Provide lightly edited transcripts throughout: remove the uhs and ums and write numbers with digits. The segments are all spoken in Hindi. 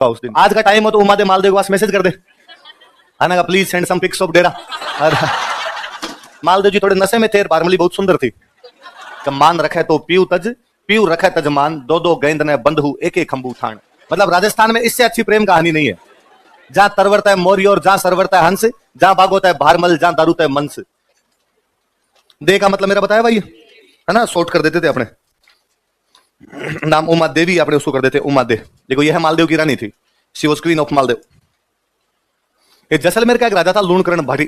उस दिन। आज का टाइम हो तो उमा दे मालदेव के पास मैसेज कर दे, आना का please send some pics of Dera. Maldev ji थोड़े नशे में थे, बारमली बहुत सुंदर थी। मान रखे तो पीऊ तज, पीऊ रखे तजमान, दो दो गेंद ने बंधु एक एक खंबू ठाण। मतलब राजस्थान में इससे अच्छी प्रेम कहानी नहीं है। जहां तरवरता है मौर्य और जहां सरवरता है हंस, जहां भागोता है भारमल, जहां दारूता है मंस। दे का मतलब मेरा बताया भाई, है ना, शॉर्ट कर देते थे अपने नाम। उमा देवी अपने उसको कर देते उमा दे। देखो यह मालदेव की रानी थी, she was queen of Maldev. ये जैसलमेर का एक राजा था लूणकरण भाटी।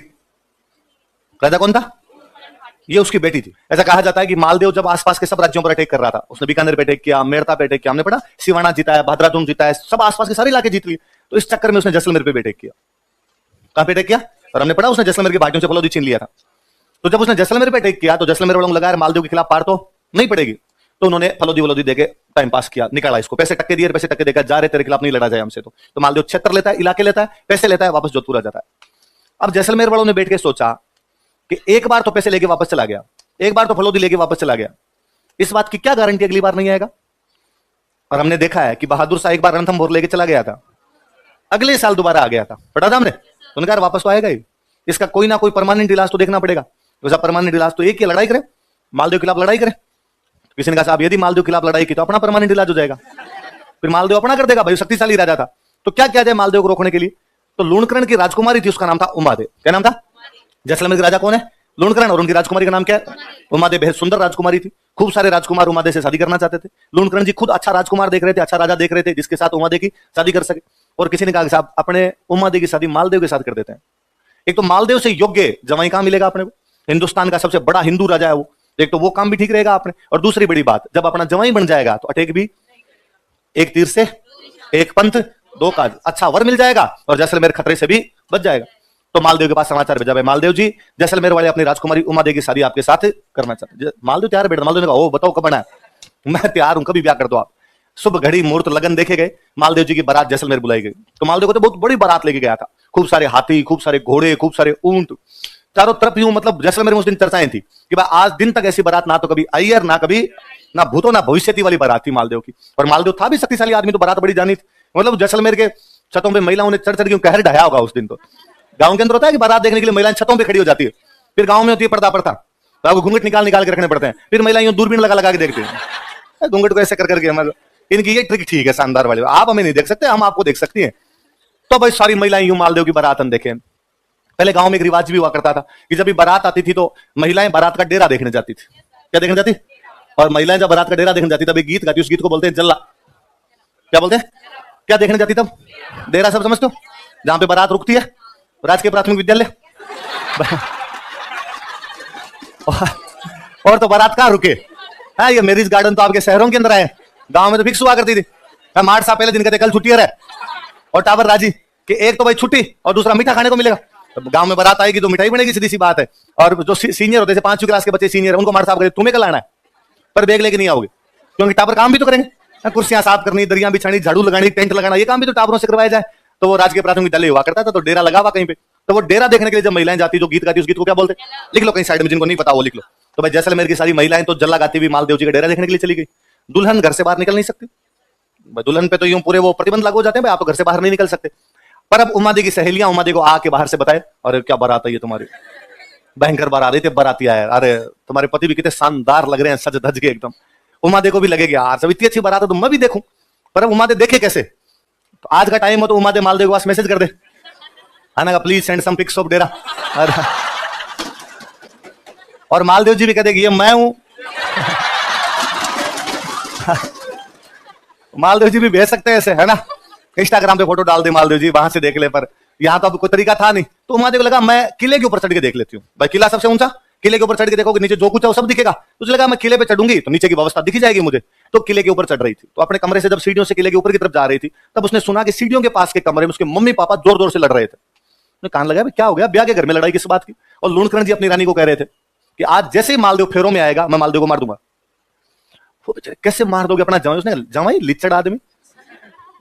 राजा कौन था? ये उसकी बेटी थी। ऐसा कहा जाता है कि मालदेव जब आसपास के सब राज्यों पर अटैक कर रहा था, उसने बीकानेर पे अटैक किया, मेड़ता पे अटैक किया, हमने पढ़ा, सिवाना जीता है, भाद्रातुम जीता है, सब आसपास के सारे इलाके जीत लिए। तो इस चक्कर में उसने जैसलमेर पे अटैक किया। कहां पे अटैक किया? और हमने पढ़ा उसने जैसलमेर की भाटियों से फलौदी छीन लिया था। तो जब उसने जैसलमेर पे अटैक किया तो जैसलमेर वालों को लगा मालदेव के खिलाफ पार तो नहीं पड़ेगी, तो उन्होंने फलौदी देके टाइम पास किया, निकाला इसको, पैसे टक्के दिए, पैसे टक्के देकर जा रहे तेरे खिलाफ नहीं लड़ा जाए हमसे। तो मालदेव क्षेत्र लेता है, इलाके लेता है, पैसे लेता है, वापस जोधपुर आ जाता है। अब जैसलमेर वालों ने बैठ के सोचा कि एक बार तो पैसे लेके वापस चला गया, एक बार तो फलौदी लेके वापस चला गया, इस बात की क्या गारंटी अगली बार नहीं आएगा? और हमने देखा है कि बहादुर शाह एक बार रणथंभौर लेके चला गया था, अगले साल दोबारा आ गया था, पढ़ा था हमने। तो उन्होंने कहा वापस तो आएगा ही, इसका कोई ना कोई परमानेंट इलाज तो देखना पड़ेगा। वैसा परमानेंट इलाज तो एक ही, लड़ाई करे, मालदेव के खिलाफ लड़ाई करे। किसी ने कहा साहब यदि मालदेव के खिलाफ लड़ाई की तो अपना परमानेंट इलाज हो जाएगा, फिर मालदेव अपना कर देगा, भाई शक्तिशाली राजा था। तो क्या किया जाए मालदेव को रोकने के लिए? तो लूणकरण की राजकुमारी थी, उसका नाम था उमादे। क्या नाम था? जैसलमेर के राजा कौन है? लूणकरण। और उनकी राजकुमारी का नाम क्या है? उमादे। बेहद सुंदर राजकुमारी थी, खूब सारे राजकुमार उमादे से शादी करना चाहते थे। लूणकरण जी खुद अच्छा राजकुमार देख रहे थे, अच्छा राजा देख रहे थे जिसके साथ उमादे की शादी कर सके। और किसी ने कहा साहब अपने उमादे की शादी मालदेव के साथ कर देते हैं। एक तो मालदेव से योग्य जवाई कहां मिलेगा अपने को? हिंदुस्तान का सबसे बड़ा हिंदू राजा है वो, एक तो वो काम भी ठीक रहेगा आपने, और दूसरी बड़ी बात, जब अपना जवाई बन जाएगा तो अटैक भी एक तीर से एक पंथ दो काज, अच्छा वर मिल जाएगा और जैसलमेर खतरे से भी बच जाएगा। तो मालदेव के पास समाचार भेजा, भाई मालदेव जी जैसलमेर वाले अपनी राजकुमारी उमादे की शादी आपके साथ करना चाहते हैं। मालदेव तैयार बैठा। मालदेव ने कहा ओ बताओ कब बना है? मैं तैयार हूं, कभी ब्याह कर दो आप। शुभ घड़ी मुहूर्त लगन देखे गए, मालदेव जी की बारात जैसलमेर बुलाई गई। तो मालदेव को तो बहुत बड़ी बारात लेके गया था, खूब सारे हाथी, खूब सारे घोड़े, खूब सारे ऊंट, चारों तरफ यूं, मतलब जैसलमेर में उस दिन चर्चाएं थी कि भाई आज दिन तक ऐसी बारात ना तो कभी आई है, ना कभी ना भूतो ना भविष्यति वाली बारात थी मालदेव की। और मालदेव था भी शक्तिशाली आदमी, तो बारात बड़ी जानी थी। मतलब जैसलमेर के छतों पे महिलाओं ने चढ़ चढ़ के कहर ढाया होगा उस दिन। तो गांव के अंदर होता है कि बारात देखने के लिए महिलाएं छतों पे खड़ी हो जाती है, फिर गांव में होती है पर्दा प्रथा, तो आपको घूंघट निकाल निकाल के रखने पड़ते हैं, फिर महिलाएं यूं दूरबीन लगा लगा के देखती हैं घूंघट को ऐसे कर करके। मतलब इनकी ये ट्रिक ठीक है, शानदार वाली। आप हमें नहीं देख सकते, हम आपको देख सकती हैं। तो भाई सारी महिलाएं यूं मालदेव की बारात देखें। पहले गांव में एक रिवाज भी हुआ करता था कि जब भी बारात आती थी तो महिलाएं बारात का डेरा देखने जाती थी। क्या देखने जाती? और महिलाएं जब बारात का डेरा देखने जाती तब एक गीत गाती, उस गीत को बोलते हैं जल्ला। क्या बोलते हैं? क्या देखने जाती तब? डेरा, सब समझते हो? जहां पे बारात रुकती है, राजकीय प्राथमिक विद्यालय। और तो बारात कहां रुके? हाँ, ये मैरिज गार्डन तो आपके शहरों के अंदर आए, गांव में तो फिक्स हुआ करती थी। हम 8 साल पहले दिन कहते कल छुट्टी है, और टावर राजी कि एक तो भाई छुट्टी और दूसरा मीठा खाने को मिलेगा। गांव में बारात आएगी तो मिठाई बनेगी, सीधी सी बात है। और जो सीनियर होते थे, 5वीं क्लास के बच्चे सीनियर, उनको मार साहब कहते तुम्हें कल आना है, पर बैग लेके नहीं आओगे, क्योंकि टावर काम भी तो करेंगे, कुर्सियां साफ करनी, दरिया बिछानी, झाड़ू लगानी, टेंट लगाना, ये काम भी तो टावरों से करवाया जाए। तो वो राजकीय प्राथमिक विद्यालय हुआ करता था, तो डेरा लगा हुआ कहीं पे। तो वो डेरा देखने के लिए जब महिलाएं जाती, जो गीत गाती, उस गीत को क्या बोलते? लिख लो कहीं साइड में, जिनको नहीं पता वो लिख लो। तो भाई जैसलमेर की सारी महिलाएं तो जल्ला गाती हुई मालदेव जी का डेरा देखने के लिए चली गई। दुल्हन घर से बाहर निकल नहीं सकती, दुल्हन पे तो यूं पूरे वो प्रतिबंध लागू हो जाते हैं, भाई आप तो घर से बाहर नहीं निकल सकते। पर अब उमादे की सहेलियां उमादे को आके बाहर से बताए, अरे क्या बारात आई है तुम्हारी, भयंकर बारात आई थी, बाराती आया, अरे तुम्हारे पति भी कितने शानदार लग रहे हैं, सज धज के एकदम। उमादे को भी लगेगा यार जब इतनी अच्छी बारात है तो मैं भी देखूं, पर अब उमादे देखे कैसे? तो आज का टाइम हो तो उमादे मालदेव के पास मैसेज कर दे, आना का please send some pics of Dera. और मालदेव जी भी कह देगी ये मैं हूं। मालदेव जी भी भेज सकते हैं ऐसे, है ना, इंस्टाग्राम पे फोटो डाल दे मालदेव जी, वहां से देख ले। पर यहाँ तो अब कोई तरीका था नहीं, तो उमादेव को लगा मैं किले के ऊपर चढ़ के देख लेती हूँ। भाई किला सबसे ऊंचा, किले के ऊपर चढ़ के देखोगे नीचे जो कुछ है वो सब दिखेगा। तो लगा मैं किले पे चढ़ूंगी तो नीचे की व्यवस्था दिखी जाएगी मुझे। तो किले के ऊपर चढ़ रही थी, तो अपने कमरे से जब सीढ़ियों से किले के ऊपर की तरफ जा रही थी, तब उसने सुना कि सीढ़ियों के पास के कमरे में उसके मम्मी पापा जोर जोर से लड़ रहे थे। कान लगा क्या हो गया, ब्याह के घर में लड़ाई किस बात की? और लूणकरण जी अपनी रानी को कह रहे थे कि आज जैसे ही मालदेव फेरों में आएगा मैं मालदेव को मार दूंगा। कैसे मार दोगे अपना जवाई? उसने जवाई लिचड़ आदमी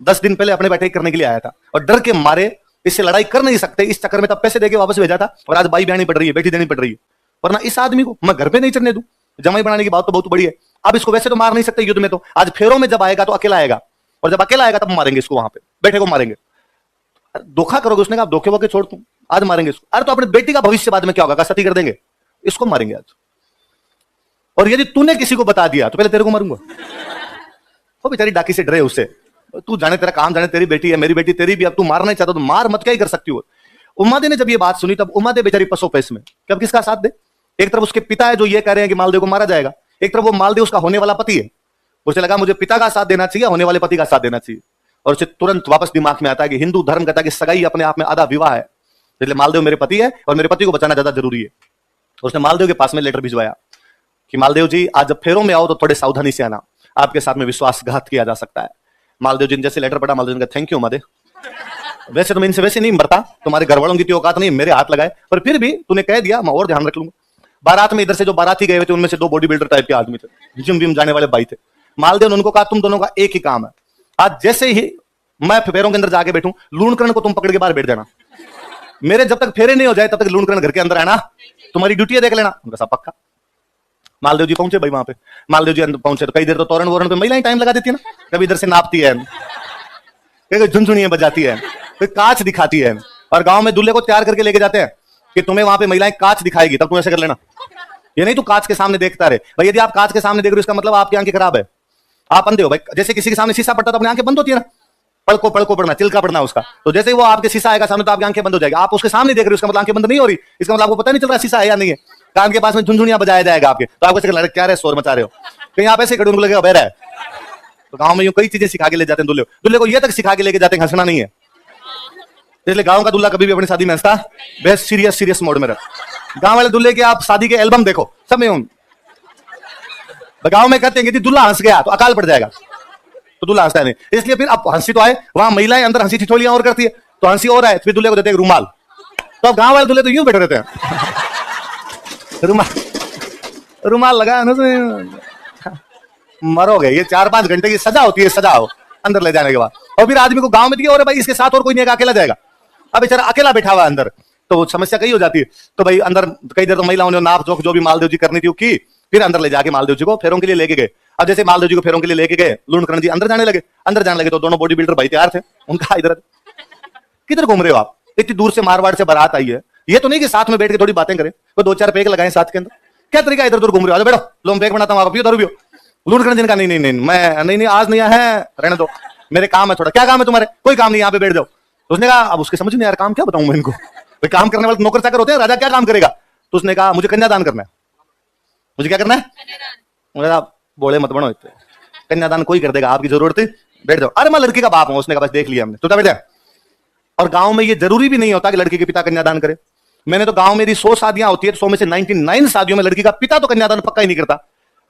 10 दिन पहले अपने पे अटैक करने के लिए आया था, और डर के मारे इससे लड़ाई कर नहीं सकते, इस चक्कर में तब पैसे देके वापस भेजा था, और आज बाई ब्यानी पड़ रही है, बेटी देनी पड़ रही है। वरना इस आदमी को मैं घर पे नहीं चढ़ने दूं। जमाई बनाने की बात तो बहुत बड़ी है। अब इसको वैसे तो मार नहीं सकते युद्ध में, तो आज फेरों में जब आएगा तो अकेला आएगा, और जब अकेला आएगा तब मारेंगे इसको, वहां पे बैठे को मारेंगे। धोखा करोगे, उसने कहा धोखे वोखे छोड़, तुम आज मारेंगे इसको। अरे तो अपनी बेटी का भविष्य बाद में क्या होगा, सती कर देंगे, इसको मारेंगे आज। और यदि तूने किसी को बता दिया तो पहले तेरे को मारूंगा। वो बेचारी डाकी से डरे उससे, तू जाने तेरा काम जाने, तेरी बेटी है, मेरी बेटी तेरी भी, अब तू मारना ही चाहता तो मार मत, क्या ही कर सकती हो। उमादे ने जब ये बात सुनी तब उमादे बेचारी पसो पैस में कि अब किसका साथ दे। एक तरफ उसके पिता है जो ये कह रहे हैं कि मालदेव को मारा जाएगा, एक तरफ वो मालदेव उसका होने वाला पति है। उसे लगा मुझे पिता का साथ देना चाहिए, होने वाले पति का साथ देना चाहिए। और उसे तुरंत वापस दिमाग में आता है कि हिंदू धर्म कहता है कि सगाई अपने आप में आधा विवाह है, इसलिए मालदेव मेरे पति है और मेरे पति को बचाना ज्यादा जरूरी है। उसने मालदेव के पास में लेटर भिजवाया कि मालदेव जी आज जब फेरों में आओ तो थोड़े सावधानी से आना, आपके साथ में विश्वासघात किया जा सकता है। मालदेव जी ने जैसे लेटर पढ़ा, मालदेव ने कहा थैंक यू उमादे, वैसे तो मैं इनसे वैसे नहीं मरता, तुम्हारे घर वालों की तो औकात नहीं मेरे हाथ लगाए, पर फिर भी तूने कह दिया मैं और ध्यान रख लूंगा। बारात में इधर से जो बाराती गए हुए थे उनमें से 2 बॉडी बिल्डर टाइप के आदमी थे, जिम विम जाने वाले भाई थे। मालदेव ने उनको कहा तुम दोनों का एक ही काम है, आज जैसे ही मैं फेरों के अंदर जाके बैठूं, लूणकरण को तुम पकड़ के बाहर बैठ जाना, मेरे जब तक फेरे नहीं हो जाए तब तक लूणकरण घर के अंदर आना, तुम्हारी ड्यूटी है, देख लेना। उनका सब पक्का। मालदेव जी पहुंचे भाई वहां पे, मालदेव जी अंदर पहुंचे तो कई देर तो तोरण वोरण पे महिलाएं टाइम लगा देती है ना, कभी इधर से नापती है, कभी झुनझुनियां बजाती है, कोई कांच दिखाती है। और गांव में दूल्हे को तैयार करके लेके जाते हैं कि तुम्हें वहां पे महिलाएं कांच दिखाएगी, तब तुम ऐसे कर लेना, ये नहीं तू कांच के सामने देखता रहे भाई। यदि आप कांच के सामने देख रहे हो इसका मतलब आपकी आंखें खराब है, आप अंधे हो भाई। जैसे किसी के सामने शीशा पड़ता तो अपनी आंखें बंद होती है ना, पड़को पड़ना, चिल्का पड़ना उसका, तो जैसे ही वो आपके शीशा आएगा सामने तो आपकी आंखें बंद हो जाएगी। आप उसके सामने देख रहे हो इसका मतलब आंखें बंद नहीं हो रही, इसका मतलब आपको पता नहीं चल रहा शीशा है या नहीं है। कान के पास में झुनझुनियां बजाया जाएगा आपके, तो आपको क्या क्या रहे शोर मचा रहे हो, कहीं आप ऐसे खड़े उनको लगेगा बहरा है। तो गांव में यूं कई चीजें सिखा के ले जाते हैं दूल्हे, दूल्हे को ये तक सिखा के लेके जाते हैं हंसना नहीं है। इसलिए गांव का दूल्हा कभी भी अपनी शादी में हंसता, बेस्ट सीरियस मोड में रहता। गांव वाले दूल्हे के आप शादी के एल्बम देखो, सब में गांव में कहते हैं कि दूल्हा हंस गया तो अकाल पड़ जाएगा, तो दूल्हा हंसता नहीं। इसलिए फिर अब हंसी तो आए, वहां महिलाएं अंदर हंसी ठिठोलियां और करती है, तो हंसी और आए, फिर दूल्हे को देते हैं रुमाल। तो अब गांव वाले दूल्हे तो यूं बैठे रहते हैं, रुमाल लगा मरोगे। ये 4-5 घंटे की सजा होती है, सजा हो अंदर ले जाने के बाद। और फिर आदमी को गांव में दिया और भाई इसके साथ और कोई नहीं, अकेला जाएगा। अब बेचारा अकेला बैठा हुआ अंदर, तो समस्या कई हो जाती है। तो भाई अंदर कई देर तो महिलाओं ने नाप जोख जो भी मालदेव जी करनी थी की, फिर अंदर ले जाके मालदेव जी को फेरों के लिए लेके गए। अब जैसे मालदेव जी को फेरों के लिए लेके गए, लूणकरण जी अंदर जाने लगे तो दोनों बॉडी बिल्डर भाई तैयार थे। उनका इधर किधर घूम रहे हो आप, इतनी दूर से मारवाड़ से बारात आई है, ये तो नहीं कि साथ में बैठ के थोड़ी बातें करें, तो 2-4 पेग लगाए साथ के अंदर, क्या तरीका इधर उधर घूम रहे हो, बैठो लो पेग बनाता हूँ, आप पियो दारू पियो। लूणकरण जी का नहीं मैं नहीं आज नहीं है, रहने दो, मेरे काम है थोड़ा। क्या काम है तुम्हारे, कोई काम नहीं, यहाँ पे बैठ जाओ। तो उसने कहा अब उसके समझ नहीं यार काम क्या बताऊं मैं इनको, भाई काम करने वाले नौकर चाकर होते हैं, राजा क्या काम करेगा। तो उसने कहा मुझे कन्यादान करना है। मुझे क्या करना है, मुझे आप बोले मत बनो, कन्यादान कोई कर देगा, आपकी जरूरत है, बैठ जाओ। अरे मैं लड़की का बाप हूं। उसने कहा बस देख लिया हमने, तो बैठ जाए। और गांव में ये जरूरी भी नहीं होता कि लड़की के पिता कन्यादान करे। मैंने तो गांव में यदि 100 शादियां होती है तो 100 में से 99 शादियों में लड़की का पिता तो कन्यादान पक्का ही नहीं करता।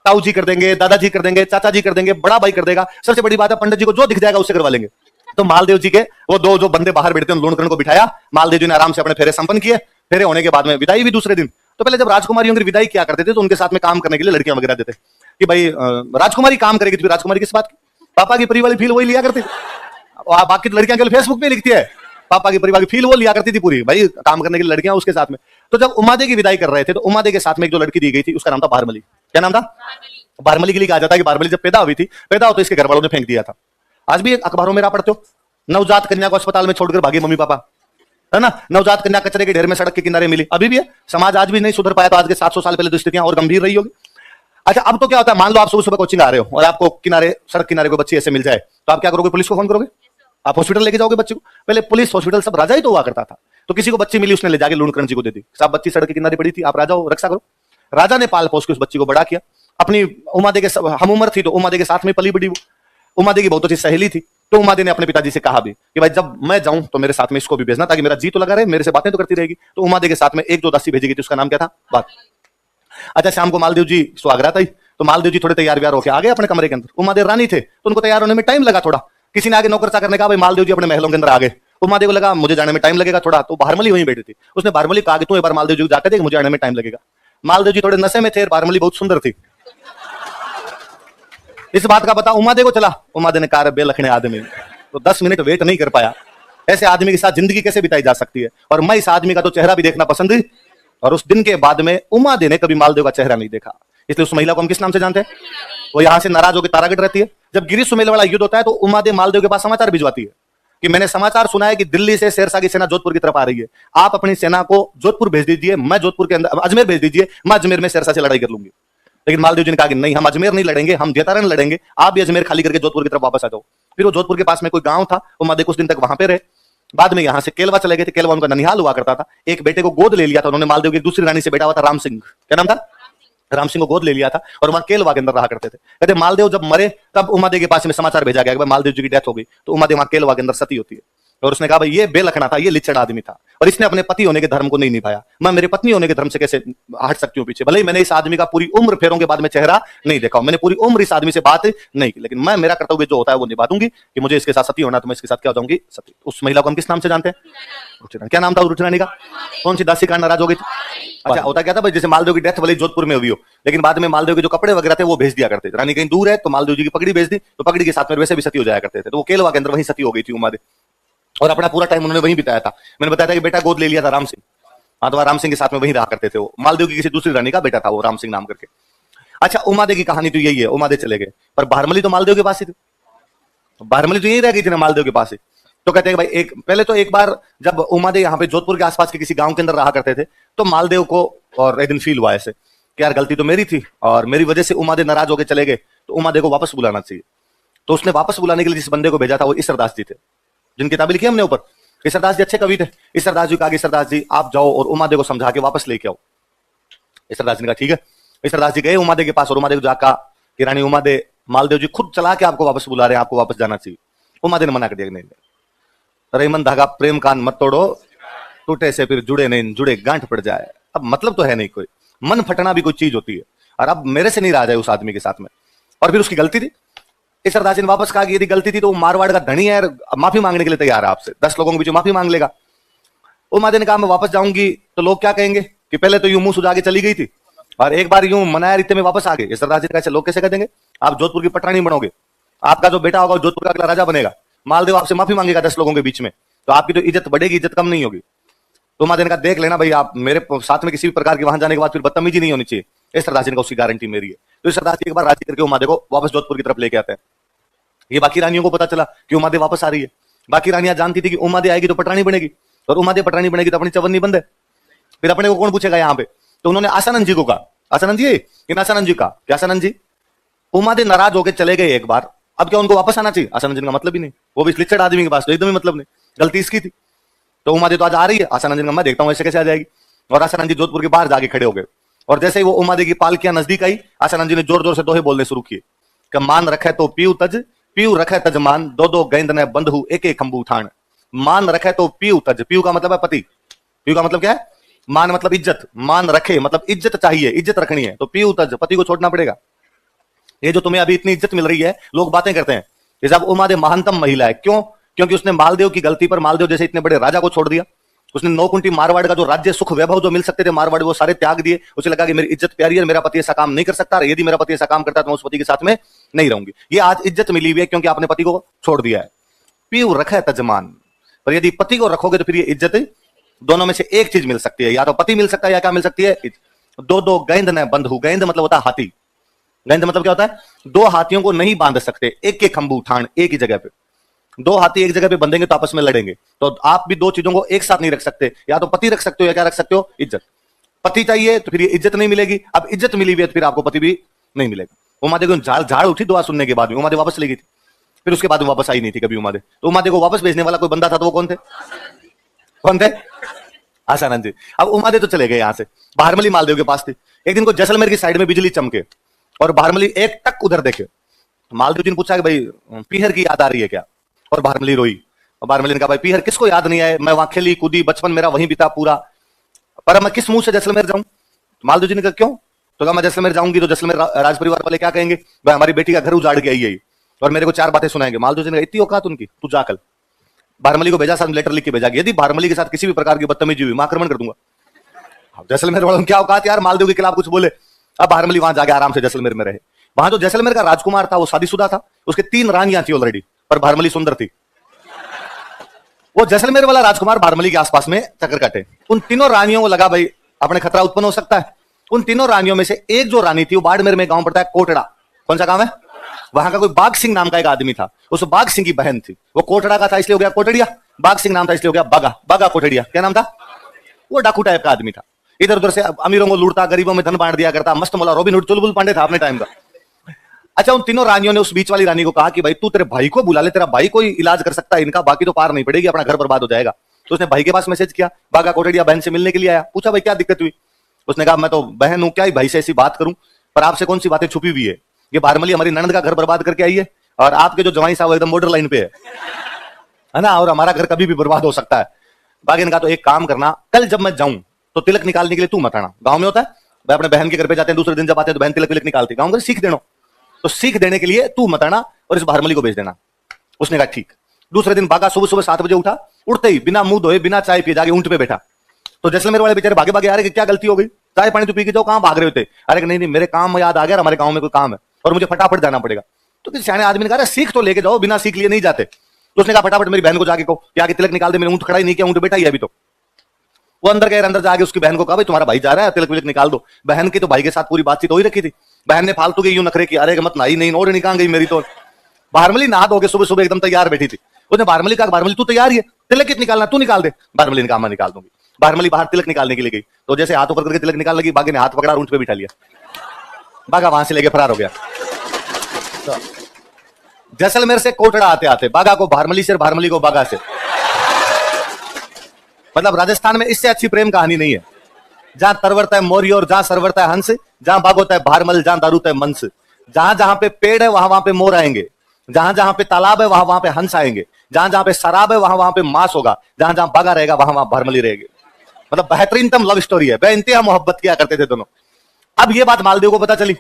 ताऊ जी कर देंगे, दादाजी कर देंगे, चाचा जी कर देंगे, बड़ा भाई कर देगा, सबसे बड़ी बात है पंडित जी को जो दिख जाएगा उससे करवा लेंगे। तो मालदेव जी के वो 2 जो बंदे बाहर बैठते हैं, लूणकरण को बिठाया, मालदेव जी ने आराम से अपने फेरे संपन्न किए। फेरे होने के बाद में विदाई भी दूसरे दिन। तो पहले जब राजकुमारियों की विदाई क्या करते थे तो उनके साथ में काम करने के लिए लड़कियां वगैरह देते कि भाई राजकुमारी काम करेगी, तो राजकुमारी किस बात की, पापा की परिवार वाली फील वही लिया करती। बाकी लड़कियां केवल फेसबुक पे लिखती है, पापा की परिवार की फील वो लिया करती थी पूरी, भाई काम करने के लिए लड़कियां उसके साथ में। तो जब उमादे की विदाई कर रहे थे तो उमादे के साथ में एक जो लड़की दी गई थी उसका नाम था बारमली। क्या नाम था, बारमली के लिए कहा जाता है कि बारमली जब पैदा हुई थी, पैदा हो तो इसके घर वालों ने फेंक दिया था। आज भी अखबारों में पढ़ते हो, नवजात कन्या को अस्पताल में छोड़कर भागे मम्मी पापा, है ना। नवजात कन्या कचरे के ढेर में सड़क के किनारे मिली, अभी भी है। समाज आज भी नहीं सुधर पाया, तो आज के 700 साल पहले तो स्थितियां और गंभीर रही होगी। अच्छा अब तो क्या होता है, मान लो आप सुबह सुबह कोचिंग आ रहे हो और आपको किनारे सड़क किनारे कोई बच्ची ऐसे मिल जाए, तो आप क्या करोगे, पुलिस को फोन करोगे, आप हॉस्पिटल लेके जाओगे बच्चे को। पहले पुलिस हॉस्पिटल सब राजा ही तो हुआ करता था। तो किसी को बच्ची मिली, उसने ले जाके लूणकरण जी को दे दी, साहब बच्ची सड़क के किनारे पड़ी थी, आप राजा हो, रक्षा करो। राजा ने पाल पोस के उस बच्ची को बड़ा किया। अपनी उमादे के हम उम्र थी तो उमादे के साथ में पली बड़ी, वो उमादे की बहुत अच्छी सहेली थी। तो उमादे ने अपने पिताजी से कहा भी कि भाई जब मैं जाऊं तो मेरे साथ में इसको भी भेजना, ताकि मेरा जी तो लगा रहे, मेरे से बातें तो करती रहेगी। तो उमादे के साथ में एक जो दासी भेजी गई थी उसका नाम क्या था, बात। अच्छा शाम को मालदेव जी स्वागत आई, तो मालदेव जी थोड़े तैयार व्यार होकर आ गए अपने कमरे के अंदर। उमादे रानी थे तो उनको तैयार होने में टाइम लगा थोड़ा। किसी ने आगे नौकर चाकर ने कहा भाई मालदेव जी अपने महलों के अंदर आ गए। उमादे को लगा मुझे जाने में टाइम लगेगा थोड़ा, तो बारमली वहीं बैठी थी। उसने बारमली कहा कि तू एक बार मालदेव जी को जाकर देख, मुझे आने में टाइम लगेगा। मालदेव जी थोड़े नशे में थे, बारमली बहुत सुंदर थी, इस बात का पता उमादे को चला। उमादे ने कहा बेलखने आदमी, तो 10 मिनट वेट नहीं कर पाया। ऐसे आदमी के साथ जिंदगी कैसे बिताई जा सकती है, और मैं इस आदमी का तो चेहरा भी देखना पसंद है। और उस दिन के बाद में उमादे ने कभी मालदेव का चेहरा नहीं देखा। इसलिए उस महिला को हम किस नाम से जानते हैं, वो यहाँ से नाराज होकर तारागढ़ रहती है। जब गिरी सुमेल वाला युद्ध होता है तो उमादेव मालदेव के पास समाचार भिजवाती है कि मैंने समाचार सुना है कि दिल्ली से शेरशाह की सेना जोधपुर की तरफ आ रही है, आप अपनी सेना को जोधपुर भेज दीजिए, मैं जोधपुर के अंदर अजमेर भेज दीजिए, मैं अजमेर में शेरशाह से लड़ाई कर लूंगी। लेकिन मालदेव जी ने कहा कि नहीं, हम अजमेर नहीं लड़ेंगे, हम जेतारण लड़ेंगे, आप भी अजमेर खाली करके जोधपुर की तरफ वापस आ जाओ। फिर वो जोधपुर के पास में कोई गांव था, उमादेव कुछ दिन तक वहां पे रहे। बाद में यहां से केलवा चले गए थे, केलवा उनका ननिहाल हुआ करता था। एक बेटे को गोद ले लिया था उन्होंने, मालदेव की दूसरी रानी से बेटा हुआ था राम सिंह, क्या नाम था, राम सिंह को गोद ले लिया था और वहां केलवा के अंदर रहा करते थे। कहते मालदेव जब मरे तब उमादेव के पास में समाचार भेजा गया कि मालदेव जी की डेथ हो गई, तो उमादेव वहां केलवा के अंदर सती होती है और उसने कहा भाई ये बेलखना था, ये लिच्चड़ आदमी था और इसने अपने पति होने के धर्म को नहीं निभाया, मैं मेरे पत्नी होने के धर्म से कैसे हट सकती हूँ पीछे। भले ही मैंने इस आदमी का पूरी उम्र फेरों के बाद में चेहरा नहीं देखा, मैंने पूरी उम्र इस आदमी से बात नहीं की, लेकिन मैं मेरा कर्तव्य जो होता है वो निभा दूंगी कि मुझे इसके साथ सती होना, तो मैं इसके साथ क्या हो जाऊंगी, सती। उस महिला को हम किस नाम से जानते हैं, क्या नाम था रुचि रानी का, कौन सी दासी का नाराज हो गई थी। अच्छा होता क्या था भाई, जैसे मालदेव की डेथ भले जोधपुर में हुई हो, लेकिन बाद में मालदेव के जो कपड़े वगैरह थे वो भेज दिया करते थे। रानी कहीं दूर है तो मालदेव जी की पगड़ी भेज दी, तो पगड़ी के साथ में वैसे भी सती हो जाया करते थे। तो वो केलवा के अंदर वहीं सती हो गई थी उमादेव और अपना पूरा टाइम उन्होंने वहीं बिताया था। मैंने बताया था कि बेटा गोद ले लिया था राम सिंह, हाँ तो राम सिंह के साथ में वहीं रहा करते थे। वो मालदेव की किसी दूसरी रानी का बेटा था वो राम सिंह नाम करके। अच्छा उमादेव की कहानी तो यही है, उमादेव चले गए, पर भारमली तो मालदेव के पास ही थी, भारमली तो यही रह गई थी ना मालदेव के पास ही। तो कहते हैं भाई एक पहले तो एक बार जब उमादेव यहाँ पे जोधपुर के आसपास के किसी गांव के अंदर रहा करते थे तो मालदेव को और एक दिन फील हुआ ऐसे कि यार गलती तो मेरी थी और मेरी वजह से उमादेव नाराज होकर चले गए, तो उमादेव को वापस बुलाना चाहिए। तो उसने वापस बुलाने के लिए जिस बंदे को भेजा था वो ईश्वरदास जी थे, जिनकी किताबें लिखी हमने ऊपर। ईश्वरदास जी अच्छे कवि थे। ईश्वरदास जी कहा ईश्वरदास जी आप जाओ और उमादेव को समझा के वापस लेके आओ। ईश्वरदास जी ने कहा ठीक है। ईश्वरदास जी गए उमादेव के पास और उमादेव को जाकर कि रानी उमादेव मालदेव जी खुद चला के आपको वापस बुला रहे हैं, आपको वापस जाना चाहिए। उमादेव ने मना कर दिया नहीं, रहीमन धागा प्रेम कान मत तोड़ो, टूटे से फिर जुड़े नहीं, जुड़े गांठ पड़ जाए। अब मतलब तो है नहीं कोई, मन फटना भी कोई चीज होती है और अब मेरे से नहीं रहा जाए उस आदमी के साथ में। और फिर उसकी गलती थी। ईश्वरदास जी ने वापस कहा कि यदि गलती थी तो मारवाड़ का धनी है, माफी मांगने के लिए तैयार है आपसे, 10 लोगों के बीच माफी मांग लेगा। उमादेव ने कहा मैं वापस जाऊंगी तो लोग क्या कहेंगे कि पहले तो यूं मुंह सुझा के चली गई थी और एक बार यूं मनाया रीते में वापस आ गए। ईश्वरदास जी ने कहा लोग कैसे कह देंगे, आप जोधपुर की पटरानी बनोगे, आपका जो बेटा होगा जोधपुर का अगला राजा बनेगा, मालदेव आपसे माफी मांगेगा 10 लोगों के बीच में, तो आपकी तो इज्जत बढ़ेगी, इज्जत कम नहीं होगी। तो उमादेव ने कहा देख लेना भाई, आप मेरे साथ में किसी भी प्रकार की वहां जाने के बाद फिर बदतमीजी नहीं होनी चाहिए। ईश्वरदास जी ने उसकी गारंटी मेरी है। तो ईश्वरदास जी एक बार राजी करके उमादेव को वापस जोधपुर की तरफ लेके आते हैं। ये बाकी रानियों को पता चला कि उमादेव वापस आ रही है। बाकी रानियां जानती थी कि उमादेव आएगी तो पटरानी बनेगी और उमादेव पटरानी बनेगी तो अपनी चवन्नी बंद है, फिर अपने को कौन पूछेगा यहाँ पे। तो उन्होंने आसानंद जी को कहा, आसानंद जी कि आसानंद जी का क्या, आसानंद जी उमादेव नाराज होकर चले गए एक बार, अब क्या उनको वापस आना चाहिए। आसानंद जी का मतलब ही नहीं, वो भी लिच्चड़ आदमी के पास तो एकदम ही मतलब नहीं, गलती इसकी थी। तो उमादेव तो आज आ रही है, आसानंद जी का मैं देखता हूँ ऐसे कैसे आ जाएगी। और आसानंद जी जोधपुर के बाहर जाके खड़े हो गए और जैसे ही वो उमादेव की पालकियां नजदीक आई, आसानंद जी ने जोर जोर से दोहे बोलने शुरू किए कि मान रखे तो पीऊ तज, पीऊ रखे तजमान, दो दो गेंद ने बंधु एक एक खंबू उठान। मान रखे तो पीऊ तज, पीऊ का मतलब है पति, पीऊ का मतलब क्या है, मान मतलब इज्जत, मान रखे मतलब इज्जत चाहिए, इज्जत रखनी है, तो पीऊ तज पति को छोड़ना पड़ेगा। ये जो तुम्हें अभी इतनी इज्जत मिल रही है, लोग बातें करते हैं कि साहब उमादेव महानतम महिला है, क्यों, क्योंकि उसने मालदेव की गलती पर मालदेव जैसे इतने बड़े राजा को छोड़ दिया। उसने 9 कुंटी मारवाड़ का जो राज्य सुख वैभव जो मिल सकते थे मारवाड़, वो सारे त्याग दिए। उसे लगा कि मेरी इज्जत प्यारी है, मेरा पति ऐसा काम नहीं कर सकता, यदि मेरा पति ऐसा काम करता है तो मैं उस पति के साथ में नहीं रहूंगी। ये आज इज्जत मिली हुई है क्योंकि आपने पति को छोड़ दिया है। पीऊ रखे तजमान, पर यदि पति को रखोगे तो फिर ये इज्जत दोनों में से एक चीज मिल सकती है, या तो पति मिल सकता है या क्या मिल सकती है, दो दो गेंद न बंधु। गेंद मतलब होता है हाथी, गेंद मतलब क्या होता है, 2 हाथियों को नहीं बांध सकते, एक एक खंबू उठान, एक ही जगह पे 2 हाथी एक जगह पे बंधेंगे तो आपस में लड़ेंगे। तो आप भी 2 चीजों को एक साथ नहीं रख सकते, या तो पति रख सकते हो या क्या रख सकते हो, इज्जत। पति चाहिए तो फिर ये इज्जत नहीं मिलेगी, अब इज्जत मिली हुई है तो फिर आपको पति भी नहीं मिलेगा। उमादेव को झाड़ उठी दुआ सुनने के बाद में, उमादेव वापस ले गई थी, फिर उसके बाद में वापस आई नहीं थी कभी उमादेव। तो उमादेव को वापस भेजने वाला कोई बंदा था तो वो कौन थे, कौन थे, आसानंद जी। अब उमादेव तो चले गए यहाँ से, भारमली मालदेव के पास थी। एक दिन को जैसलमेर की साइड में बिजली चमके और भारमली एक टक उधर देखे। मालदेव जी ने पूछा कि भाई पीहर की याद आ रही है क्या, और भारमली रोई। और भारमली ने कहा भाई पीहर किसको याद नहीं आए, मैं वहां खेली कूदी, बचपन मेरा वहीं बीता पूरा, पर मैं किस मुंह से जैसलमेर जाऊं। मालदेव जी ने कहा क्यों, तो कहा मैं जैसलमेर जाऊंगी तो जैसलमेर राज परिवार वाले क्या कहेंगे, भाई हमारी बेटी का घर उजाड़ के आई है और मेरे को 4 बातें सुनाएंगे। मालदेव जी ने कहा इतनी औकात उनकी, तू जा कल। भारमली को भेजा, साथ लेटर लिख के भेजा, यदि भारमली के साथ किसी भी प्रकार की बदतमीजी हुई मैं आक्रमण कर दूंगा। जैसलमेर वालों क्या औकात यार, मालदेव के खिलाफ कुछ बोले। अब भारमली वहां जाके आराम से जैसलमेर में रहे। वहां जो जैसलमेर का राजकुमार था वो शादीशुदा था, उसके 3 रानियां थी ऑलरेडी, पर भारमली सुंदर थी। वो जैसलमेर वाला राजकुमार भारमली के आसपास में चक्कर काटे। उन तीनों रानियों को लगा भाई अपने खतरा उत्पन्न हो सकता है। उन तीनों रानियों में से एक जो रानी थी वो बाड़मेर में गांव पड़ता है कोटड़ा, कौन सा गांव है? वहां का कोई बाघ सिंह नाम का एक आदमी था, उस बाघ सिंह की बहन थी, वो कोटड़ा का था इसलिए हो गया कोटड़िया, बाघ सिंह नाम था इसलिए हो गया बागा, बागा कोटड़िया। क्या नाम था? वो डाकू टाइप का आदमी था, इधर उधर से अमीरों को लूटता, गरीबों में धन बांट दिया करता, मस्त मौला रॉबिन हुड चुलबुल पांडे था अपने टाइम का। अच्छा, उन तीनों रानियों ने उस बीच वाली रानी को कहा कि भाई तू तेरे भाई को बुला ले, तेरा भाई कोई इलाज कर सकता है इनका, बाकी तो पार नहीं पड़ेगी, अपना घर बर्बाद हो जाएगा। तो उसने भाई के पास मैसेज किया, बागा कोटड़िया बहन से मिलने के लिए आया, पूछा भाई क्या दिक्कत हुई? उसने कहा मैं तो बहन हूं, क्या ही भाई से ऐसी बात करूं, पर आपसे कौन सी बातें छुपी हुई है, ये बारमली हमारी ननद का घर बर्बाद करके आई है, और आपके जो जवाई साहब एकदम बॉर्डर लाइन पे है ना, और हमारा घर कभी भी बर्बाद हो सकता है। बागी ने कहा तो एक काम करना, कल जब मैं जाऊं तो तिलक निकालने के लिए तू मत आना। गांव में होता है भाई, अपने बहन के घर पे जाते हैं, दूसरे दिन जब आते हैं तो बहन तिलक विलक निकालती, गांव में सीख देना, तो सीख देने के लिए तू मत आना और इस बारमली को भेज देना। उसने कहा ठीक। दूसरे दिन बागा सुबह सुबह 7 बजे उठा, उठते ही बिना मुंह धोए बिना चाय पिए जाके ऊंट पे बैठा। तो जैसलमेर वाले बेचारे भागे भागे आ रहे कि क्या गलती हो गई, चाय पानी तो पी के जाओ, कहां भाग रहे होते? अरे नहीं नहीं मेरे काम याद आ गया, हमारे गांव में कोई काम है और मुझे फटाफट जाना पड़ेगा। तो किसी सियाने आदमी ने कहा सीख तो लेके जाओ, बिना सीख लिए नहीं जाते। तो उसने कहा फटाफट मेरी बहन को जाके को कि आगे तिलक निकाल दे, मैंने ऊंट खड़ा ही नहीं किया, ऊंट बैठा ही अभी। तो वो अंदर गए, अंदर जाके उसकी बहन को कहा भाई तुम्हारा भाई जा रहा है, तिलक विलक निकाल दो। बहन की तो भाई के साथ पूरी बातचीत हो ही रखी थी, बहन ने फालतू के यूं नखरे की, अरे मत नहाई नहीं, और निकाल गई मेरी। तो बारमली नहा धो के सुबह सुबह एकदम तैयार बैठी थी। उसने बारमली कहा बारमली तू तैयार है, तिलक कित निकालना, तू निकाल दे। बारमली ने कहा मैं निकाल दूंगी। बारमली बाहर तिलक निकालने के लिए गई, तो जैसे हाथ ऊपर करके तिलक निकाल लगी, बागी ने हाथ पकड़ा, ऊंट पे बिठा लिया, बागा वहां से लेके फरार हो गया। तो जैसलमेर से कोटड़ा आते आते बागा को बारमली से, बारमली को बागा से, मतलब राजस्थान में इससे अच्छी प्रेम कहानी नहीं है। जहां तरवरता है मौर्य और जहां सरवरता है हंस, जहां बागोता है भारमल, जहां दारूता है मंस, जहां जहां पे पेड़ है वहां वहां पे मोर आएंगे, जहां जहां पे तालाब है वहां वहां पे हंस आएंगे, जहां जहां पे शराब है वहां वहां पे मांस होगा, जहां जहां बागा रहेगा वहां वहां भारमली रहेगी। मतलब बेहतरीनतम लव स्टोरी है, बेइंतहा मोहब्बत किया करते थे दोनों। अब ये बात मालदेव को पता चली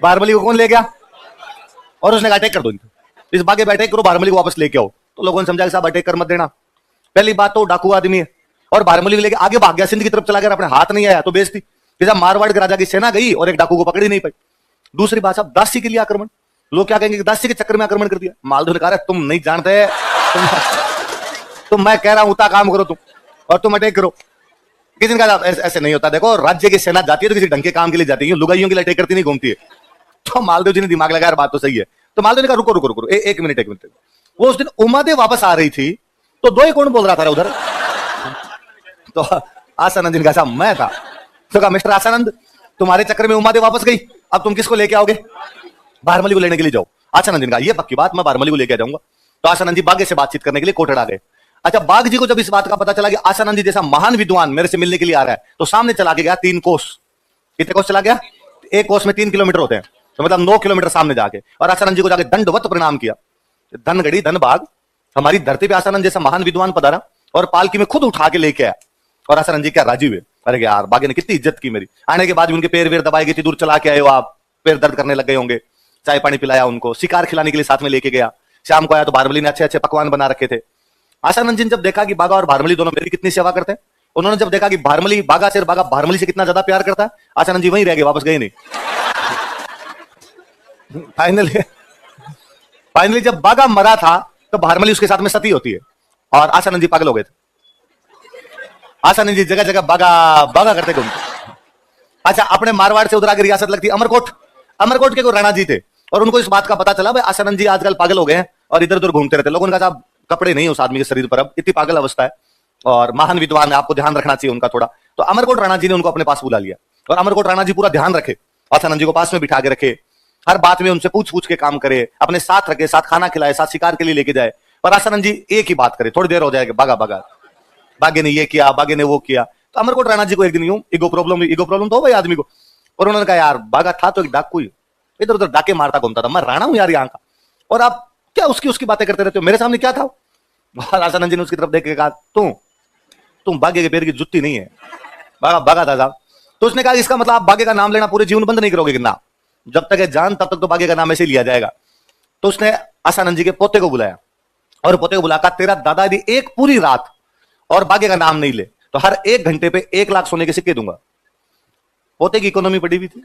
भारमली को कौन ले गया, और उसने कहा अटैक कर दो, इस बागे पे अटैक करो, भारमली को वापस लेके आओ। तो लोगों ने समझा कि साहब अटैक कर मत देना, पहली बात तो डाकू आदमी है, और भारमली को लेके आगे भाग गया, सिंध की तरफ चला गया, अपने हाथ नहीं आया तो बेइज्जती। जैसा मारवाड़ के राजा की सेना गई और एक डाकू को पकड़ी नहीं पाई। दूसरी बात साहब दासी के लिए आक्रमण, लोग क्या कहेंगे कि दासी के चक्कर में आक्रमण कर दिया। मालदेव ने कहा तुम नहीं जानते, तुम मैं कह रहा हूं उतना काम करो तुम, और तुम अटैक करो। किसी ने कहा ऐसे नहीं होता, देखो राज्य की सेना जाती है तो किसी ढंग के काम के लिए जाती है, लुगाइयों के लिए अटैक करती नहीं घूमती है। तो मालदेव जी ने दिमाग लगाया, बात तो सही है। तो मालदेव ने कहा रुको रुको रुको, एक मिनट। वो उस दिन उमादेव वापस आ रही थी, तो दो ही कौन बोल रहा था उधर? तो आसानंद जी ने कहा मैं था। तो कहा मिस्टर आसानंद, तुम्हारे चक्कर में उमादेव वापस गई, अब तुम किसको लेके आओगे? भारमली को लेने के लिए जाओ। आसानंद जी ने कहा ये पक्की बात, मैं भारमली को लेके जाऊंगा। तो आसानंद जी बागे से बातचीत करने के लिए कोटड़ा गए। अच्छा, बाघ जी को जब इस बात का पता चला कि आसानंद जी जैसा महान विद्वान मेरे से मिलने के लिए आ रहा है, तो सामने चला के गया 3 कोस। कितने कोस चला गया? एक कोस में 3 किलोमीटर होते हैं, तो मतलब 9 किलोमीटर सामने जाके, और आसानंद जी को जाके दंडवत प्रणाम किया। धन गड़ी धन बाघ, हमारी धरती पे आसानंद जैसा महान विद्वान पधारा, और पालकी में खुद उठा के लेके आया। और आसानंद जी क्या राजी हुए, अरे यार बागे ने कितनी इज्जत की मेरी। आने के बाद भी उनके पैर वेर दबाए गए, दूर चला के आए हो आप, पैर दर्द करने लग गए होंगे। चाय पानी पिलाया उनको, शिकार खिलाने के लिए साथ में लेके गया। शाम को आया तो भारमली ने अच्छे अच्छे पकवान बना रखे थे। आसानंद जी ने जब देखा कि बागा और भारमली दोनों मेरी कितनी सेवा करते हैं, उन्होंने जब देखा कि भारमली बागा से, बागा भारमली से कितना ज्यादा प्यार करता है, आसानंद जी वहीं रह गए, वापस गए नहीं। फाइनली जब बागा मरा था तो भारमली उसके साथ में सती होती है, और आसानंद जी पागल हो गए थे। आसानंद जी जगह जगह बागा बागा करते घूमते। अच्छा, अपने मारवाड़ से उधर आगे रियासत लगती अमरकोट। अमरकोट के कोई राणा जी थे, और उनको इस बात का पता चला भाई आसानंद जी आजकल पागल हो गए हैं और इधर उधर घूमते रहते। लोगों ने कहा साहब कपड़े नहीं उस आदमी के शरीर पर, अब इतनी पागल अवस्था है, और महान विद्वान है, आपको ध्यान रखना चाहिए उनका थोड़ा। तो अमरकोट राणा जी ने उनको अपने पास बुला लिया, और अमरकोट राणा जी पूरा ध्यान रखे, आसानंद जी को पास में बिठा के रखे, हर बात में उनसे पूछ पूछ के काम करे, अपने साथ रखे, साथ खाना खिलाए, साथ शिकार के लिए लेके जाए। पर आसानंद जी एक ही बात करे, थोड़ी देर हो जाएगी बागा बागा, बागे ने ये किया, बागे ने वो किया। तो अमरकोट राणा जी को एक दिन यूं ईगो प्रॉब्लम तो हो भाई आदमी को, और उन्होंने कहा यार बागा था तो एक डाकू ही, इधर उधर डाके मारता घूमता था, मैं राणा हूं यार यहाँ का, और आप क्या उसकी बातें करते रहते हो, मेरे सामने क्या था? आसानंद जी ने उसकी तरफ देख के कहा तुम बागे के पैर की जुत्ती नहीं है, बागा था साहब। तो उसने कहा इसका मतलब आप बागे का नाम लेना पूरे जीवन बंद नहीं करोगे, ना जब तक है जान तब तक तो बागे का नाम ऐसे लिया जाएगा। तो उसने आसानंद जी के पोते को बुलाया, और पोते को बुलाकर तेरा दादा यदि एक पूरी रात और बागे का नाम नहीं ले तो हर 1 घंटे पे 1 लाख सोने के सिक्के दूंगा। पोते की इकोनॉमी पड़ी हुई थी,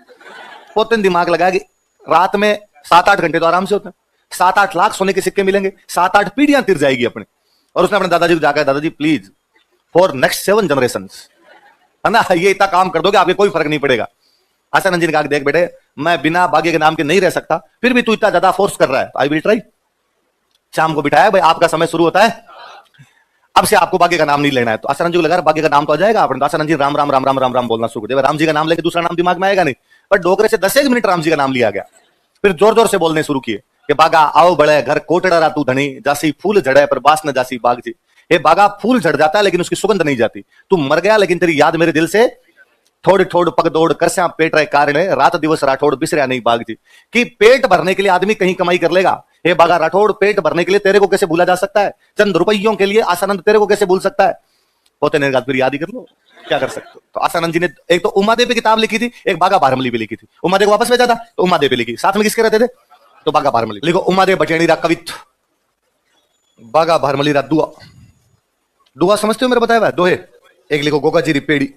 पोते ने दिमाग लगाया कि रात में 7-8 घंटे तो आराम से होते हैं, 7-8 लाख सोने के सिक्के मिलेंगे, 7-8 पीढ़ियां तिर जाएगी अपने। और उसने अपने दादाजी को जाकर दादाजी प्लीज फॉर नेक्स्ट 7 जनरेशन, है ना, ये इतना काम कर दोगे आपके कोई फर्क नहीं पड़ेगा। आसानंद जी ने कहा देख बेटे मैं बिना बागे के नाम के नहीं रह सकता, फिर भी तू इतना ज्यादा फोर्स कर रहा है, आई विल ट्राई। शाम को बिठाया, भाई आपका समय शुरू होता है, अब से आपको बागे का नाम नहीं लेना है। तो आसाराम जी को लगा बागे का नाम तो आ जाएगा अपने, तो आसाराम जी राम राम राम राम राम राम बोलना शुरू कर दिया। राम जी का नाम लेके दूसरा नाम दिमाग में आएगा नहीं, पर डोकरे से 10 मिनट राम जी का नाम लिया गया। फिर जोर जोर से बोलने शुरू किए कि बागा आओ बड़े घर कोटड़ा तू धनी, जासी फूल झड़े पर बास न जासी बाग जी। हे बागा, फूल झड़ जाता है लेकिन उसकी सुगंध नहीं जाती, तू मर गया लेकिन तेरी याद मेरे दिल से थोड़ी थोड़ पग दौड़ करस्या पेट रहे कारण रात दिवस राठौड़ बिसरिया नहीं बाग जी। कि पेट भरने के लिए आदमी कहीं कमाई कर लेगा, हे बागा राठौड़, पेट भरने के लिए तेरे को कैसे भूला जा सकता है? चंद रुपयों के लिए आसानंद तेरे को कैसे भूल सकता है? होते नहीं, फिर याद ही कर लो, क्या कर सकते हो। तो आसानंद जी ने एक तो उमादे पे किताब लिखी थी, एक बागा बारमली पे लिखी थी। उमादे को वापस भेजा था तो उमादे पे लिखी, साथ में किसके रहते थे? तो बागा बारमली लिखो। उमादे बटेणी रा कवित, बागा बारमली रा दुआ। दुआ समझते हो मेरे बताया हुआ? दोहे एक लिखो, गोगा जी री पेड़ी।